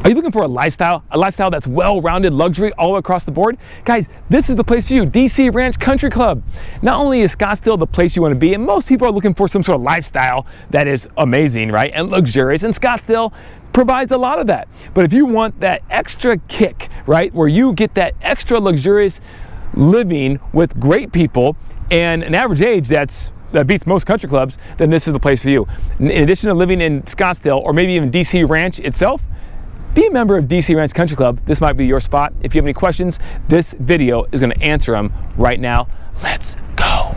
Are you looking for a lifestyle that's well-rounded, luxury all across the board? Guys, this is the place for you, DC Ranch Country Club. Not only is Scottsdale the place you want to be, and most people are looking for some sort of lifestyle that is amazing, right, and luxurious, and Scottsdale provides a lot of that. But if you want that extra kick, right, where you get that extra luxurious living with great people and an average age that beats most country clubs, then this is the place for you. In addition to living in Scottsdale or maybe even DC Ranch itself, be a member of DC Ranch Country Club. This might be your spot. If you have any questions, this video is going to answer them right now. Let's go.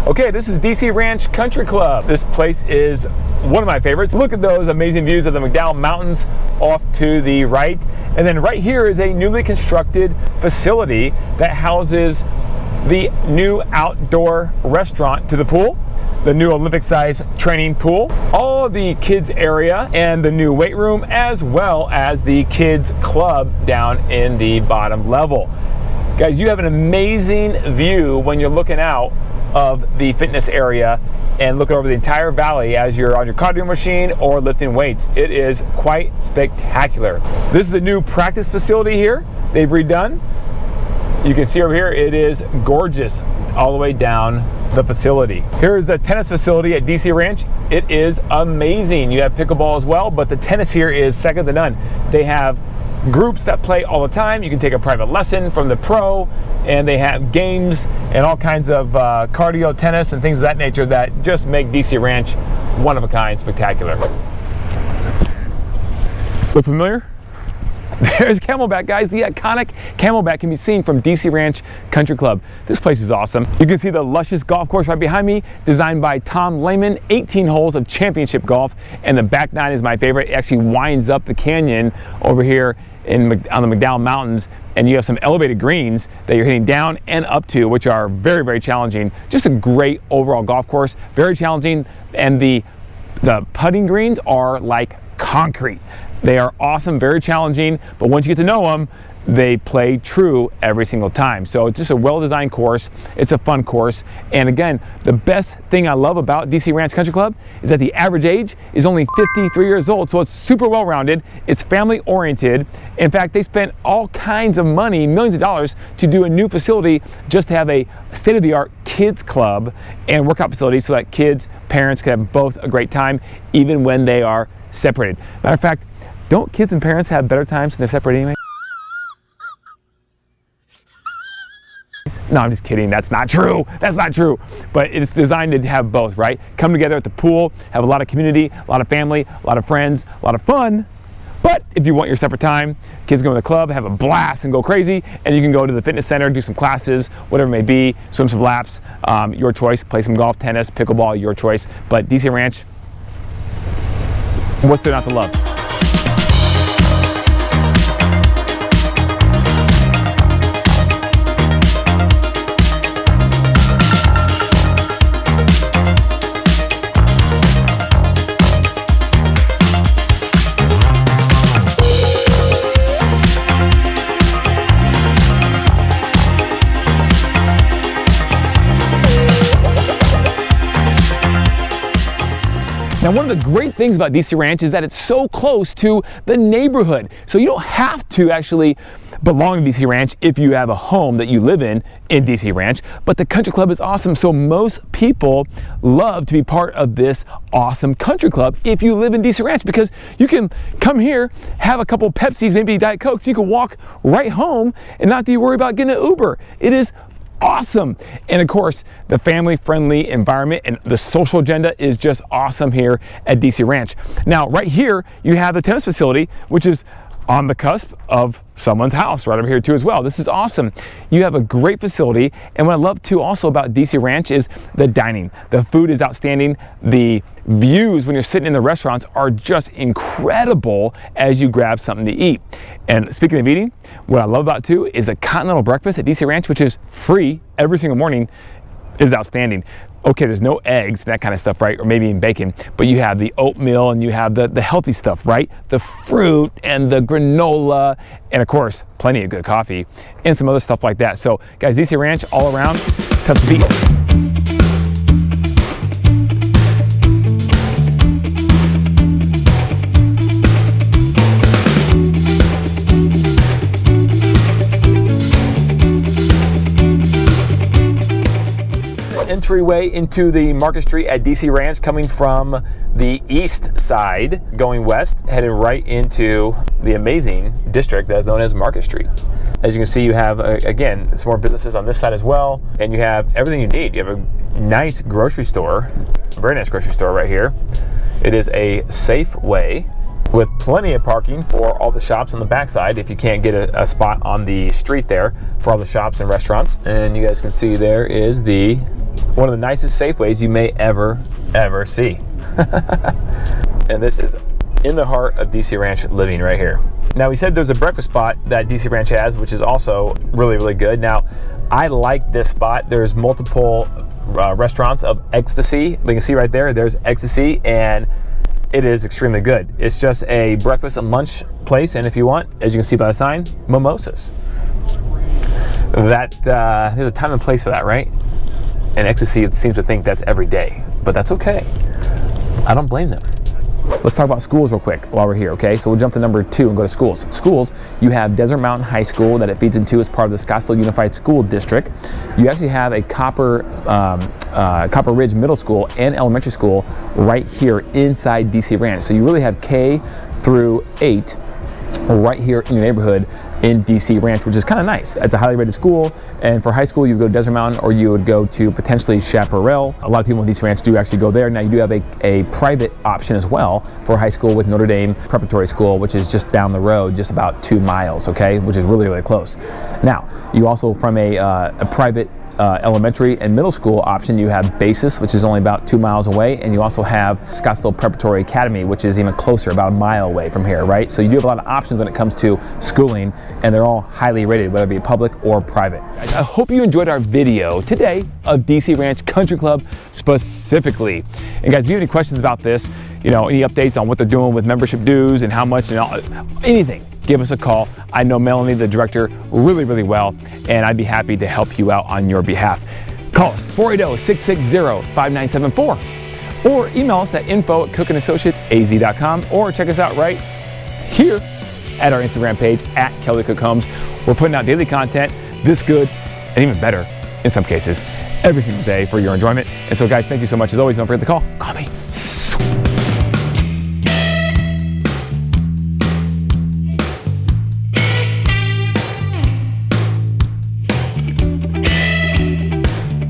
Okay, this is DC Ranch Country Club. This place is one of my favorites. Look at those amazing views of the McDowell Mountains off to the right. And then right here is a newly constructed facility that houses the new outdoor restaurant to the pool, the new Olympic-size training pool, all the kids area, and the new weight room, as well as the kids club down in the bottom level. Guys, you have an amazing view when you're looking out of the fitness area and looking over the entire valley as you're on your cardio machine or lifting weights. It is quite spectacular. This is a new practice facility here they've redone. You can see over here, it is gorgeous all the way down the facility. Here is the tennis facility at DC Ranch. It is amazing. You have pickleball as well, but the tennis here is second to none. They have groups that play all the time. You can take a private lesson from the pro, and they have games and all kinds of cardio tennis and things of that nature that just make DC Ranch one of a kind, spectacular. Look familiar? There's Camelback, guys. The iconic Camelback can be seen from DC Ranch Country Club. This place is awesome. You can see the luscious golf course right behind me, designed by Tom Lehman, 18 holes of championship golf, and the back nine is my favorite. It actually winds up the canyon over here on the McDowell Mountains, and you have some elevated greens that you're hitting down and up to, which are very, very challenging. Just a great overall golf course, very challenging, and the putting greens are like concrete. They are awesome, very challenging, but once you get to know them, they play true every single time. So it's just a well-designed course. It's a fun course. And again, the best thing I love about DC Ranch Country Club is that the average age is only 53 years old. So it's super well-rounded. It's family-oriented. In fact, they spent all kinds of money, millions of dollars, to do a new facility just to have a state-of-the-art kids club and workout facility so that kids, parents can have both a great time even when they are separated. Matter of fact, don't kids and parents have better times when they're separated anyway? No, I'm just kidding. That's not true. That's not true. But it's designed to have both, right? Come together at the pool, have a lot of community, a lot of family, a lot of friends, a lot of fun. But if you want your separate time, kids go to the club, have a blast and go crazy, and you can go to the fitness center, do some classes, whatever it may be, swim some laps, your choice, play some golf, tennis, pickleball, your choice. But DC Ranch, what's there not to love? Now, one of the great things about DC Ranch is that it's so close to the neighborhood. So you don't have to actually belong to DC Ranch if you have a home that you live in DC Ranch. But the country club is awesome. So most people love to be part of this awesome country club if you live in DC Ranch, because you can come here, have a couple Pepsis, maybe Diet Cokes, you can walk right home and not have to worry about getting an Uber. It is awesome. And of course, the family-friendly environment and the social agenda is just awesome here at DC Ranch. Now, right here, you have the tennis facility, which is on the cusp of someone's house right over here too as well. This is awesome. You have a great facility, and what I love too also about DC Ranch is the dining. The food is outstanding. The views when you're sitting in the restaurants are just incredible as you grab something to eat. And speaking of eating, what I love about too is the continental breakfast at DC Ranch, which is free every single morning, is outstanding. Okay, there's no eggs, that kind of stuff, right? Or maybe even bacon, but you have the oatmeal and you have the healthy stuff, right? The fruit and the granola, and of course, plenty of good coffee and some other stuff like that. So guys, DC Ranch all around, tough to beat. Entryway into the Market Street at DC Ranch, coming from the east side, going west, heading right into the amazing district that is known as Market Street. As you can see, you have, again, some more businesses on this side as well, and you have everything you need. You have a nice grocery store, a very nice grocery store right here. It is a Safeway with plenty of parking for all the shops on the backside if you can't get a spot on the street there for all the shops and restaurants. And you guys can see there is one of the nicest Safeways you may ever see. And this is in the heart of DC Ranch living right here. Now, we said there's a breakfast spot that DC Ranch has, which is also really good. Now, I like this spot. There's multiple restaurants of Ecstasy. You can see right there's Ecstasy, and it is extremely good. It's just a breakfast and lunch place, and if you want, as you can see by the sign, mimosas. There's a time and place for that, right? And Ecstasy, it seems to think that's every day, but that's okay. I don't blame them. Let's talk about schools real quick while we're here, okay? So we'll jump to number 2 and go to schools. Schools, you have Desert Mountain High School that it feeds into as part of the Scottsdale Unified School District. You actually have a Copper Ridge Middle School and Elementary School right here inside DC Ranch. So you really have K through 8 right here in your neighborhood in DC Ranch, which is kind of nice. It's a highly rated school, and for high school you would go Desert Mountain, or you would go to potentially Chaparral. A lot of people in DC Ranch do actually go there. Now, you do have a private option as well for high school with Notre Dame Preparatory School, which is just down the road, just about 2 miles, okay, which is really close. Now, you also, from a private elementary and middle school option, you have Basis, which is only about 2 miles away, and you also have Scottsdale Preparatory Academy, which is even closer, about 1 mile away from here, right? So you do have a lot of options when it comes to schooling, and they're all highly rated, whether it be public or private. I hope you enjoyed our video today of DC Ranch Country Club specifically. And guys, if you have any questions about this, any updates on what they're doing with membership dues and how much and anything, give us a call. I know Melanie, the director, really well, and I'd be happy to help you out on your behalf. Call us, 480-660-5974, or email us at info@cookandassociatesaz.com, or check us out right here at our Instagram page at Kelly Cook Homes. We're putting out daily content this good and even better in some cases every single day for your enjoyment. And so guys, thank you so much. As always, don't forget to call me.